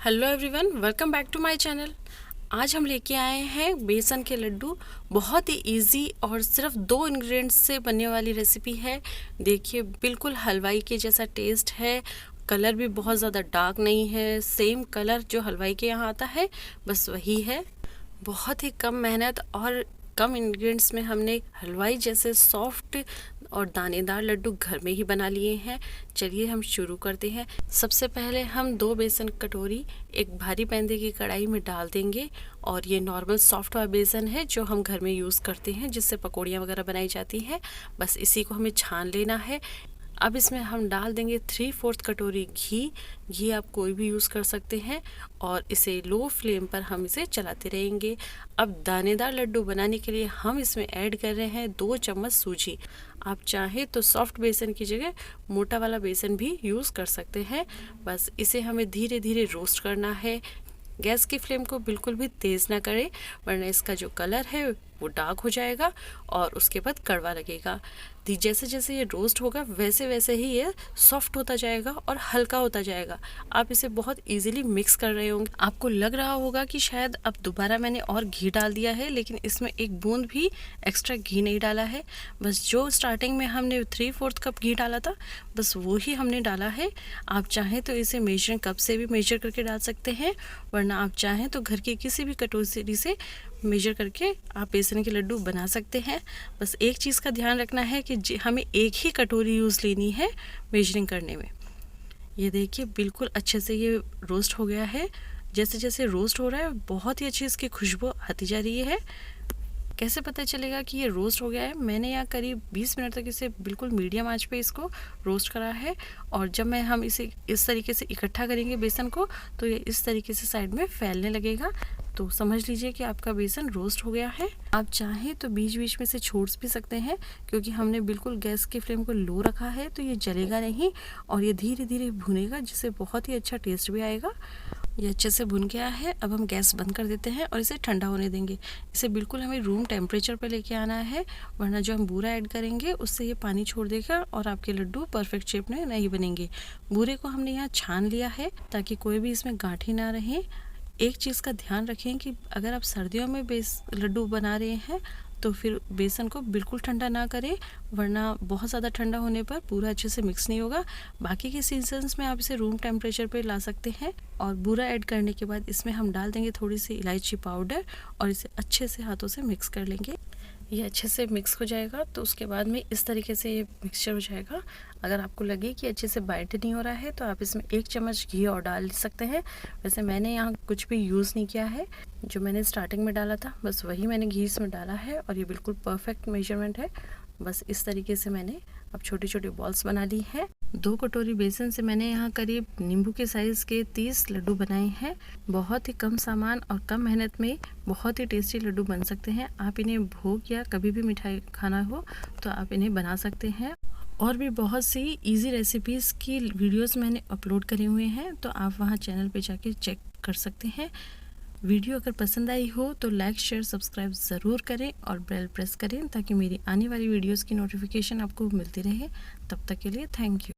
Hello everyone, welcome back to my channel. आज हम लेके आए हैं बेसन के लड्डू। बहुत ही इजी और सिर्फ 2 इंग्रेडिएंट्स से बनने वाली रेसिपी है। देखिए, बिल्कुल हलवाई के जैसा टेस्ट है। कलर भी बहुत ज़्यादा डार्क नहीं है, सेम कलर जो हलवाई के यहाँ आता है बस वही है। बहुत ही कम मेहनत और कम इंग्रेडिएंट्स में हमने हलवाई जैसे सॉफ्ट और दानेदार लड्डू घर में ही बना लिए हैं। चलिए हम शुरू करते हैं। सबसे पहले हम 2 बेसन कटोरी एक भारी पैंदे की कढ़ाई में डाल देंगे। और ये नॉर्मल सॉफ्ट वाला बेसन है जो हम घर में यूज़ करते हैं, जिससे पकौड़ियाँ वगैरह बनाई जाती हैं। बस इसी को हमें छान लेना है। अब इसमें हम डाल देंगे 3/4 कटोरी घी आप कोई भी यूज़ कर सकते हैं और इसे लो फ्लेम पर हम इसे चलाते रहेंगे। अब दानेदार लड्डू बनाने के लिए हम इसमें ऐड कर रहे हैं 2 चम्मच सूजी। आप चाहें तो सॉफ्ट बेसन की जगह मोटा वाला बेसन भी यूज़ कर सकते हैं। बस इसे हमें धीरे धीरे रोस्ट करना है। गैस की फ्लेम को बिल्कुल भी तेज़ ना करें, वरना इसका जो कलर है वो डार्क हो जाएगा और उसके बाद कड़वा लगेगा। जैसे जैसे ये रोस्ट होगा वैसे वैसे ही ये सॉफ्ट होता जाएगा और हल्का होता जाएगा। आप इसे बहुत इजीली मिक्स कर रहे होंगे। आपको लग रहा होगा कि शायद अब दोबारा मैंने और घी डाल दिया है, लेकिन इसमें एक बूंद भी एक्स्ट्रा घी नहीं डाला है। बस जो स्टार्टिंग में हमने 3/4 कप घी डाला था बस वो ही हमने डाला है। आप चाहें तो इसे मेजरिंग कप से भी मेजर करके डाल सकते हैं, वरना आप चाहें तो घर की किसी भी कटोरी से मेजर करके आप बेसन के लड्डू बना सकते हैं। बस एक चीज़ का ध्यान रखना है कि हमें एक ही कटोरी यूज़ लेनी है मेजरिंग करने में। ये देखिए, बिल्कुल अच्छे से ये रोस्ट हो गया है। जैसे जैसे रोस्ट हो रहा है बहुत ही अच्छी इसकी खुशबू आती जा रही है। कैसे पता चलेगा कि ये रोस्ट हो गया है? मैंने यहाँ करीब 20 मिनट तक इसे बिल्कुल मीडियम आंच पे इसको रोस्ट करा है। और जब हम इसे इस तरीके से इकट्ठा करेंगे बेसन को, तो ये इस तरीके से साइड में फैलने लगेगा। तो समझ लीजिए कि आपका बेसन रोस्ट हो गया है। आप चाहें तो बीच बीच में से छोड़ भी सकते हैं, क्योंकि हमने बिल्कुल गैस की फ्लेम को लो रखा है, तो ये जलेगा नहीं और ये धीरे धीरे भुनेगा, जिससे बहुत ही अच्छा टेस्ट भी आएगा। ये अच्छे से भुन गया है। अब हम गैस बंद कर देते हैं और इसे ठंडा होने देंगे। इसे बिल्कुल हमें रूम टेम्परेचर पर लेके आना है, वरना जो हम बूरा ऐड करेंगे उससे ये पानी छोड़ देगा और आपके लड्डू परफेक्ट शेप में नहीं बनेंगे। बूरे को हमने यहाँ छान लिया है ताकि कोई भी इसमें गांठी ना रहे। एक चीज़ का ध्यान रखें कि अगर आप सर्दियों में लड्डू बना रहे हैं तो फिर बेसन को बिल्कुल ठंडा ना करें, वरना बहुत ज़्यादा ठंडा होने पर पूरा अच्छे से मिक्स नहीं होगा। बाकी के सीजन्स में आप इसे रूम टेम्परेचर पे ला सकते हैं। और बूरा ऐड करने के बाद इसमें हम डाल देंगे थोड़ी सी इलायची पाउडर और इसे अच्छे से हाथों से मिक्स कर लेंगे। ये अच्छे से मिक्स हो जाएगा तो उसके बाद में इस तरीके से ये मिक्सचर हो जाएगा। अगर आपको लगे कि अच्छे से बाइंड नहीं हो रहा है तो आप इसमें 1 चम्मच घी और डाल सकते हैं। वैसे मैंने यहाँ कुछ भी यूज़ नहीं किया है, जो मैंने स्टार्टिंग में डाला था बस वही मैंने घी इसमें डाला है और ये बिल्कुल परफेक्ट मेजरमेंट है। बस इस तरीके से मैंने अब छोटी छोटी बॉल्स बना ली हैं। 2 कटोरी बेसन से मैंने यहाँ करीब नींबू के साइज़ के 30 लड्डू बनाए हैं। बहुत ही कम सामान और कम मेहनत में बहुत ही टेस्टी लड्डू बन सकते हैं। आप इन्हें भोग या कभी भी मिठाई खाना हो तो आप इन्हें बना सकते हैं। और भी बहुत सी इजी रेसिपीज़ की वीडियोस मैंने अपलोड करे हुए हैं, तो आप वहाँ चैनल पे जाके चेक कर सकते हैं। वीडियो अगर पसंद आई हो तो लाइक शेयर सब्सक्राइब ज़रूर करें और बेल प्रेस करें, ताकि मेरी आने वाली वीडियोस की नोटिफिकेशन आपको मिलती रहे। तब तक के लिए थैंक यू।